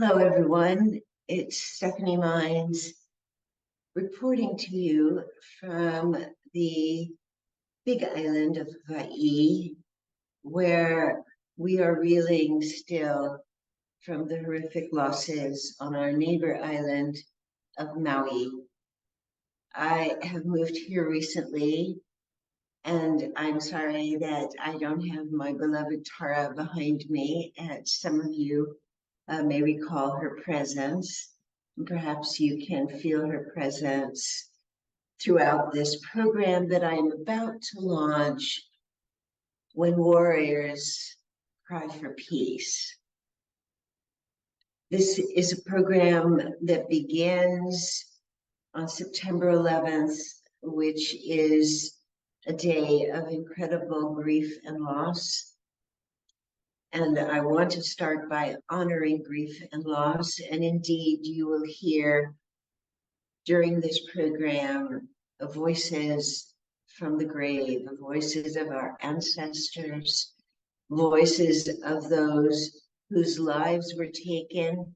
Hello, everyone. It's Stephanie Mines reporting to you from the big island of Hawaii, where we are reeling still from the horrific losses on our neighbor island of Maui. I have moved here recently, and I'm sorry that I don't have my beloved Tara behind me, as some of you may recall her presence. Perhaps you can feel her presence throughout this program that I am about to launch, When Warriors Cry for Peace. This is a program that begins on September 11th, which is a day of incredible grief and loss. And I want to start by honoring grief and loss. And indeed, you will hear during this program voices from the grave, voices of our ancestors, voices of those whose lives were taken,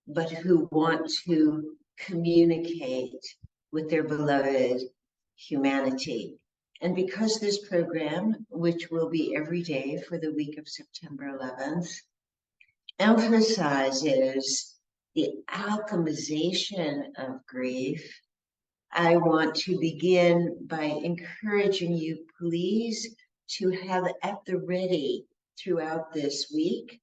but who want to communicate with their beloved humanity. And because this program, which will be every day for the week of September 11th, emphasizes the alchemization of grief, I want to begin by encouraging you, please, to have at the ready throughout this week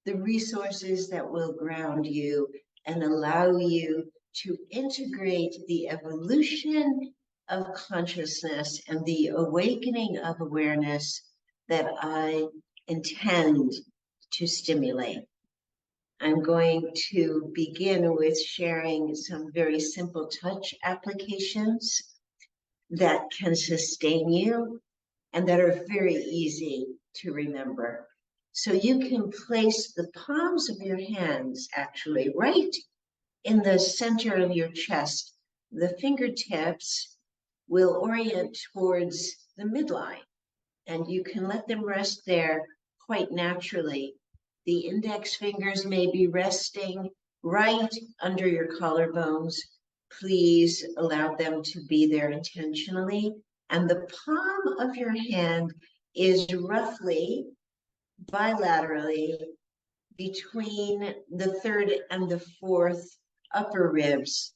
the resources that will ground you and allow you to integrate the evolution of consciousness and the awakening of awareness that I intend to stimulate. I'm going to begin with sharing some very simple touch applications that can sustain you and that are very easy to remember. So you can place the palms of your hands actually right in the center of your chest. The fingertips will orient towards the midline, and you can let them rest there quite naturally. The index fingers may be resting right under your collarbones. Please allow them to be there intentionally. And the palm of your hand is roughly bilaterally between the third and the fourth upper ribs,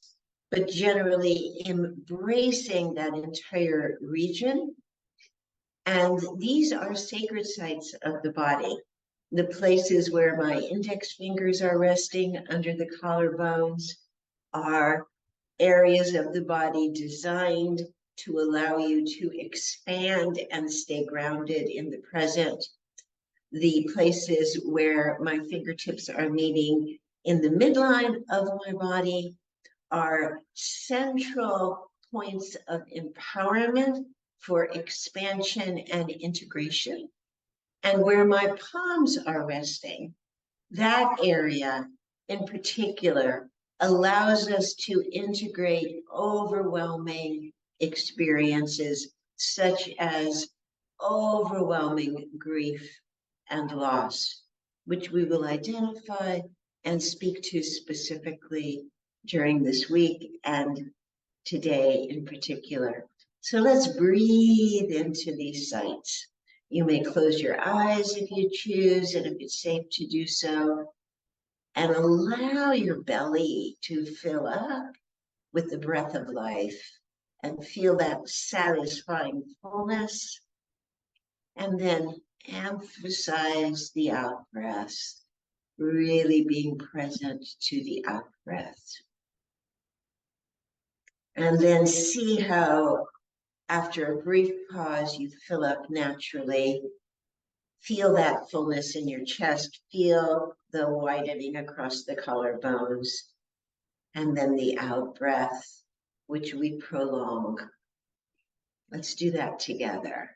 but generally embracing that entire region. And these are sacred sites of the body. The places where my index fingers are resting under the collarbones are areas of the body designed to allow you to expand and stay grounded in the present. The places where my fingertips are meeting in the midline of my body are central points of empowerment for expansion and integration. And where my palms are resting, that area in particular allows us to integrate overwhelming experiences such as overwhelming grief and loss, which we will identify and speak to specifically during this week and today in particular. So let's breathe into these sites. You may close your eyes if you choose, and if it's safe to do so, and allow your belly to fill up with the breath of life and feel that satisfying fullness. And then emphasize the out breath, really being present to the out breath. And then see how, after a brief pause, you fill up naturally. Feel that fullness in your chest. Feel the widening across the collarbones. And then the out breath, which we prolong. Let's do that together.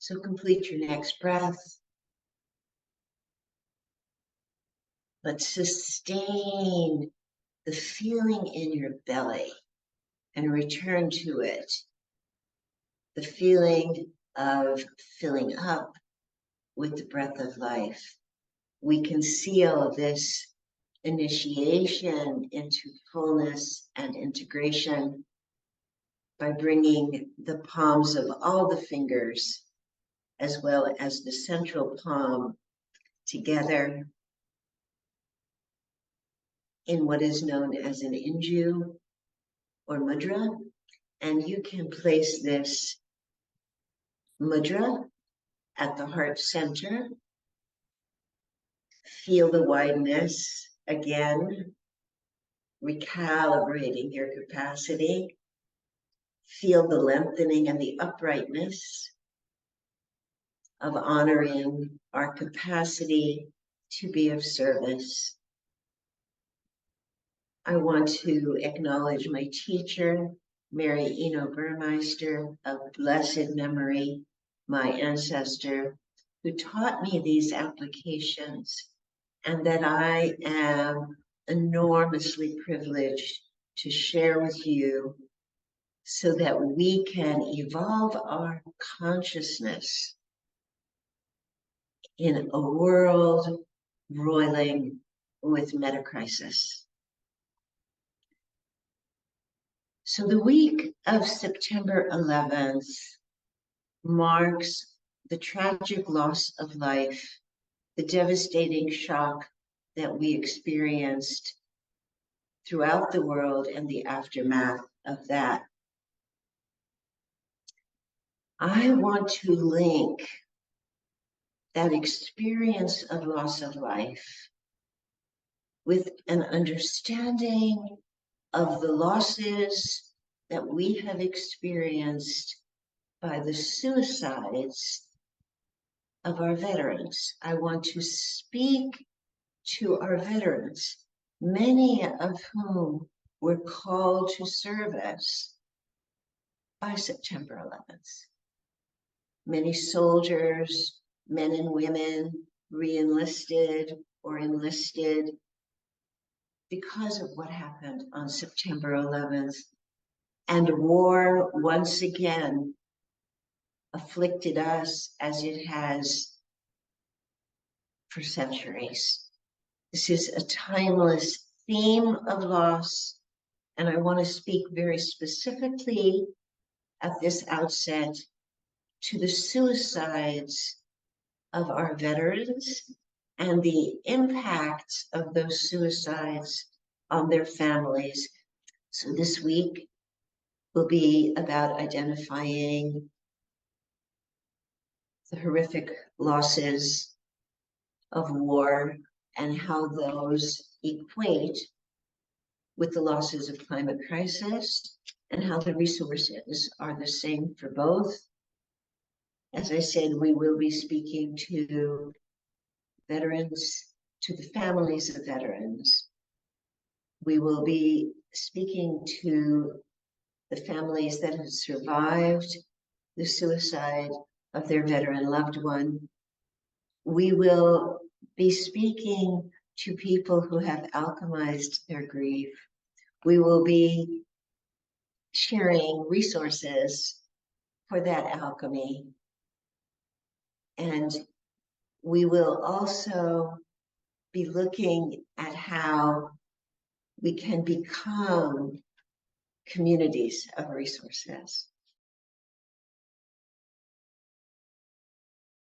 So complete your next breath, but sustain the feeling in your belly and return to it. The feeling of filling up with the breath of life. We can seal this initiation into fullness and integration by bringing the palms of all the fingers as well as the central palm together in what is known as an inju or mudra. And you can place this mudra at the heart center. Feel the wideness again, recalibrating your capacity. Feel the lengthening and the uprightness of honoring our capacity to be of service. I want to acknowledge my teacher, Mary Eno Burmeister, of blessed memory, my ancestor, who taught me these applications, and that I am enormously privileged to share with you so that we can evolve our consciousness in a world roiling with metacrisis. So the week of September 11th marks the tragic loss of life, the devastating shock that we experienced throughout the world and the aftermath of that. I want to link that experience of loss of life with an understanding of the losses that we have experienced by the suicides of our veterans. I want to speak to our veterans, many of whom were called to service by September 11th. Many soldiers, men and women, re-enlisted or enlisted because of what happened on September 11th. And war once again afflicted us as it has for centuries. This is a timeless theme of loss, and I want to speak very specifically at this outset to the suicides of our veterans and the impacts of those suicides on their families. So this week will be about identifying the horrific losses of war and how those equate with the losses of climate crisis and how the resources are the same for both. As I said, we will be speaking to veterans, to the families of veterans. We will be speaking to the families that have survived the suicide of their veteran loved one. We will be speaking to people who have alchemized their grief. We will be sharing resources for that alchemy. And we will also be looking at how we can become communities of resources.